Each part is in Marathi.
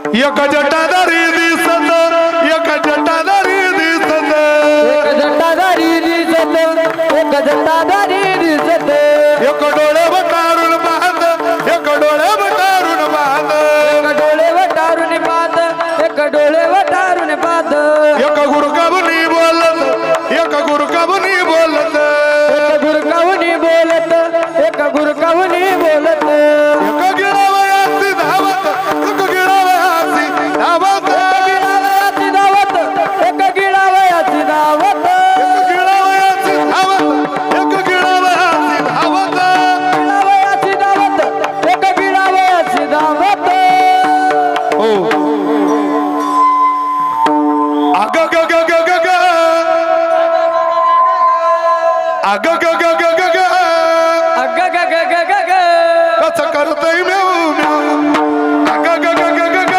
एक जटाधारी दिसत एक जटाधारी दिसत एक जटाधारी दिसत एक जटाधारी दिसत एक डोळे वटारून पाहत एक डोळे वटारून पाहत एक डोळे वटारून पाहत एक डोळे वटारून पाहत एक गुरकावनी बोलत एक गुरकावनी बोलत एक गुरकावनी बोलत एक गुरकावनी बोलत एक गिळावयाची धावत एक गिळावयाची धावत गिळावयाची धावत एक गिळावयाची धावत एक गिळावयाची धावत एक गिळावयाची धावत गिळावयाची धावत एक गिळावयाची धावत हो अग ग ग ग ग ग अग ग ग ग ग ग अग ग ग ग ग ग कसं करतय म्याऊ म्याऊ अग ग ग ग ग ग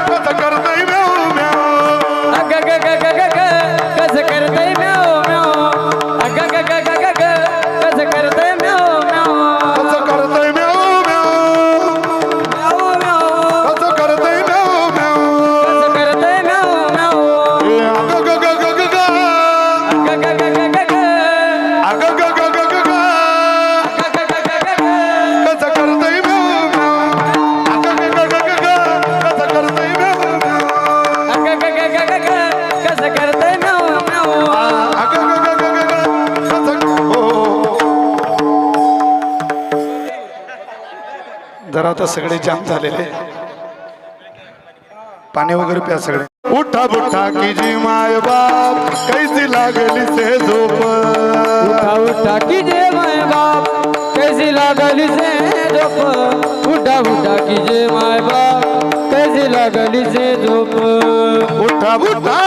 कसं करतय म्याऊ म्याऊ अग ग ग ग ग ग कसं करतय म्याव म्याव अग ग ग ग ग ग कसं करतय म्याव म्याव कसं करतय म्याऊ म्याऊ म्याव म्याव कसं करतय म्याऊ म्याऊ कसं करतय म्याव म्याव अग ग ग ग ग ग अग ग ग ग ग ग अग ग ग ग ग ग अग ग ग ग ग ग कसं करतय म्याऊ म्याऊ अग ग ग ग ग ग कसं करतय म्याऊ म्याऊ अग ग ग ग ग ग कसं करतय म्याव म्याव अग ग ग ग ग ग कसं हो जरा आता सगळे जाम झालेले पाणी वगैरे प्या सगळे उठा बुठा की जी माय बाप कैसी लागली से झोप उठा उठा कीजे माय बाप कैसी लागली से झोप उठा उठा कीजे माय बाप कैसी लागली से झोप उठा बुठा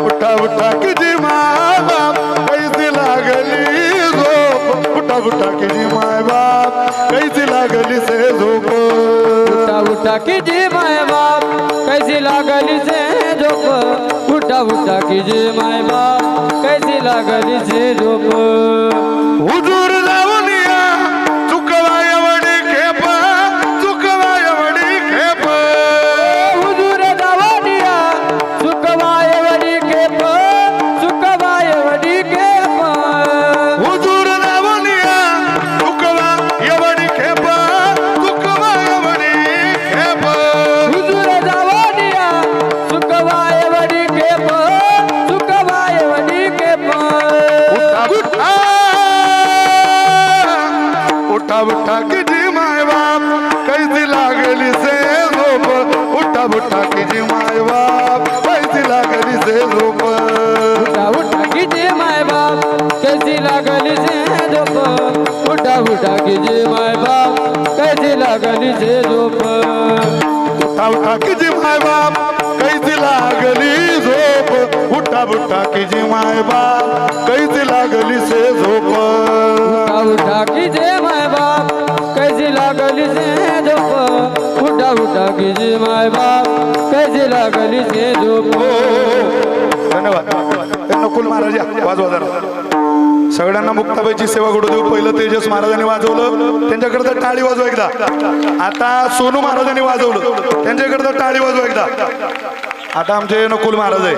उठा उठा की जी माय बाप कैसी लागली झोप उठा बुठा की जी माय बाप कैसी लागली से झोप उठा उठा कीजे माय बाप कैसी लागली से झोप उठा उठा कीजे माय बाप कैसी लागली से झोप हुजूर लावणिया चुकवाय वडी खेप चुकवाय वडी खेप हुजूर दावडिया सुखवाय वडी केप सुखवाय वडी केप हुजूर लावणिया चुकवाय वडी खेप चुकवाय वडी खेप हुजूर दावडिया सुखवाय वडी केप सुखवाय वडी केप उठा उठा की जी माय बाप कैसी लागली से झोप उठा उठा की जी माय बाप कैसी लागली से झोप उठा उठा कीजे माय बाप कैसी लागली से झोप उठा उठा कीजे माय बाप कैसी लागली से झोप उठा उठा की जी माय बाप कैसी लागली झोप उठा उठा की जी माय बाप कैसी लागली से झोप उठा उठा कीजे माय बाप कैसी लागली से झोप उठा उठा कीजे माय बाप कैसी लागली से झोप धन्यवाद नकुल महाराज या, वाजवा जरा सगळ्यांना मुक्ताबाईची सेवा घडू देऊ पहिलं तेजस महाराजांनी वाजवलं त्यांच्याकडे टाळी वाजवा एकदा आता सोनू महाराजांनी वाजवलं त्यांच्याकडे टाळी वाजवा एकदा आता आमचे नकुल महाराज आहे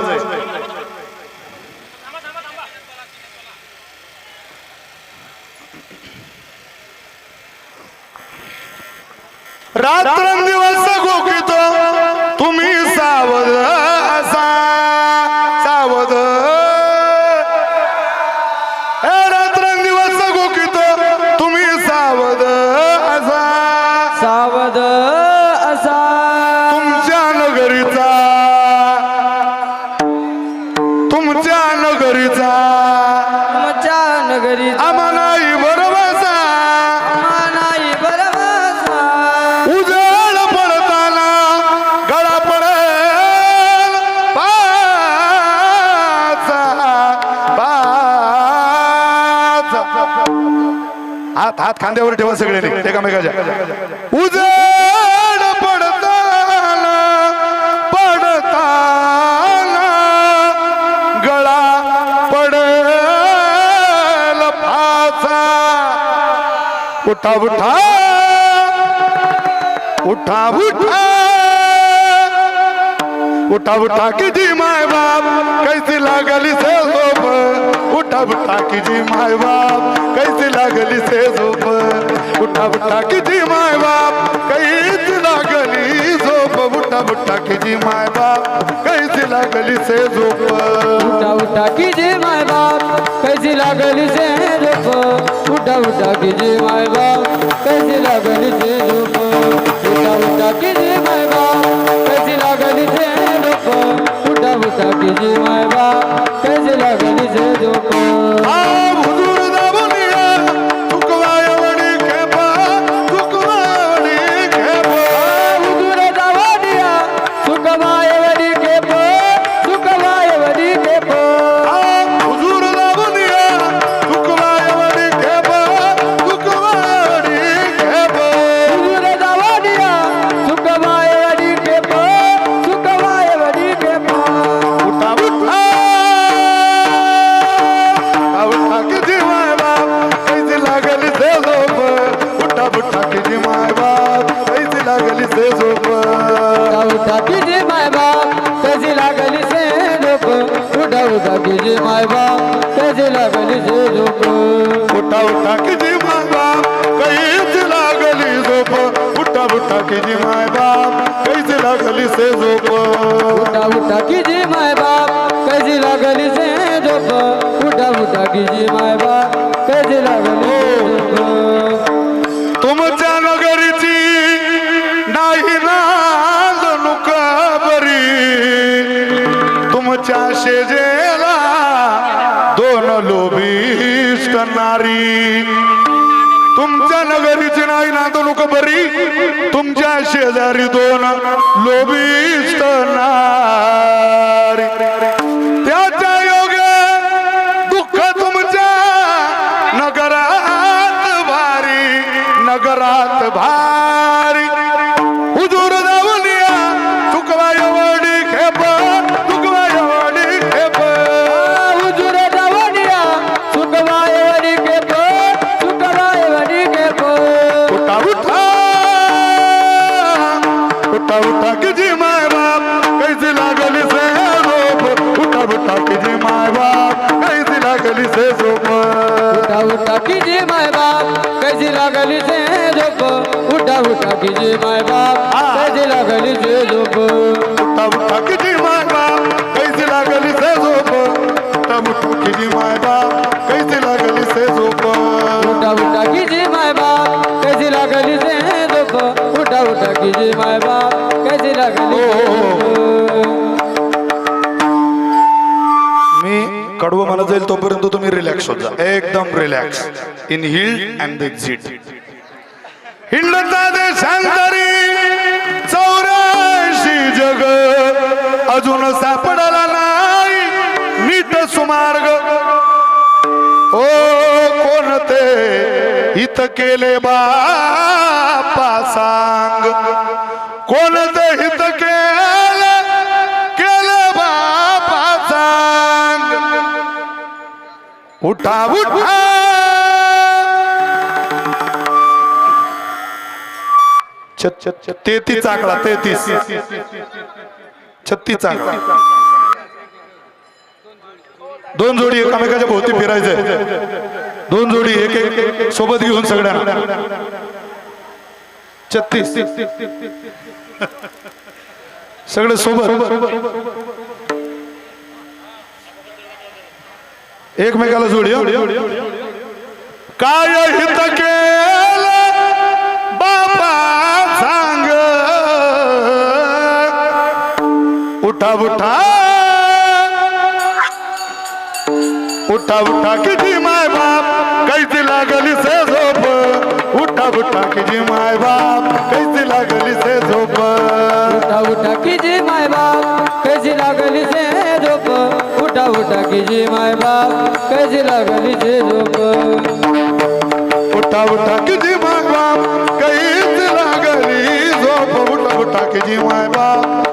रात्रंदिवस गोकितो तुम्ही सावध असा सावध हे रात्रंदिवस गोकितो तुम्ही सावध असा सावध असा तुमच्या नगरीचा तुमच्या नगरीचा तुमच्या नगरी आम्हालाही भरवसा नाही बरवासा उजळ पडताना गळा पडेल पाचा पाचा हात हात खांद्यावर ठेवा सगळ्यांनी एकामेकाच्या उजळ पडताना पडताना गळा पडेल पाचा उठा उठा उठा उठा उठा उठा की जी माय बाप कैसी लागली से झोप उठा उठा की जी माय बाप कैसी लागली से झोप उठा उठा की जी माय बाप कैसी लागली झोप उठा उठा की जी माय बाप कैसी लागली से झोप उठा उठा की जी माय बाप कैसी लागली से झोप उठा उठा की जी माय बाप कैसी लागली से झोप उठा उठा की जी माय बाप कैसी लागली से झोप उठा उठा की जी माय बाप कैसी लागली से झोप हुजूर दाबुनिया चुकवायवडी खेपा चुकवायवडी खेपा हुजूर दावडिया सुखमायवडी खेप सुखमायवडी खेप हुजूर दाबुनिया चुकवायवडी खेपा चुकवायवडी खेपा हुजूर दावडिया सुखमायवडी खेप सुखमायवडी खेप उठा उठा उठा की जी माय बाप कैसी लागली से झोप उठा उठा की जी माय बाप कैसी लागली से झोप उठा की जी माय बाप कैसी लागली से झोप उठा उठा की जी माय बाप कैसी लागली से झोप उठा उठा की जी माय बाप कैसी लागली झोप उठा उठा की जी माय बाप कैसी लागली से झोप उठा उठा की जी माय बाप कैसी लागली से झोप उठा उठा की जी माय बाप कैसी लागली से झोप तुमच्या नगरीची नाही नांदणूक बरी तुमच्या शेजेला दोन लोभिष्ट नारी तुमच्या नगरीची नाही नांदणूक बरी तुमच्या शेजारी दोन लोभिष्ट नारी त्याच्या योगे दुःख तुमच्या नगरात भारी हुजूर दावलिया चुकवायवडी खेप चुकवायवडी खेप हुजूर दावडिया सुखमायवडी खेप सुखमायवडी खेप उठा उठा उठा उठा की जी माय बाप कैसी लागली से झोप उठा उठा की जी माय बाप कैसी लागली से झोप उठा उठा की जी माय बाप कैसी लागली से झोप उठा उठा की जी माय बाप कैसी लागली से झोप उठा उठा की जी माय बाप कैसी लागली से झोप उठा उठा की जी माय बाप कैसी लागली से झोप उठा उठा की जी माय बाप कैसी लागली से झोप उठा उठा की जी माय बाप कैसी लागली से झोप मी कडवं म्हणत जाईल तोपर्यंत तुम्ही रिलॅक्स होत जा एकदम relax inhale and exit हिंडता देशांतरी 84 जग अजून सापडला नाही नीट सुमार्ग ओ कोणते हित केले बापा सांग कोणते हित केले बापा सांग उठा उठा तेहतीस आकडा 33 36 आकडा दोन जोडी एकामेकाच्या भोवती फिरायचंय दोन जोडी एक एक सोबत घेऊन सगळ्यांना 36 सगळे सोबत एकमेकाला जोडी काय हित केलं बाबा सांग उठा उठा उठा उठा किती माय बाप कैसी लागली से झोप उठा उठा किती माय बाप कैसी लागली से झोप उठा उठा की जी माय बाप कैसी लागली से झोप उठा उठा की जी माय बाप कैसी लागली से झोप उठा उठा किती माय बाप कैसी लागली झोप उठा उठा किती माय बाप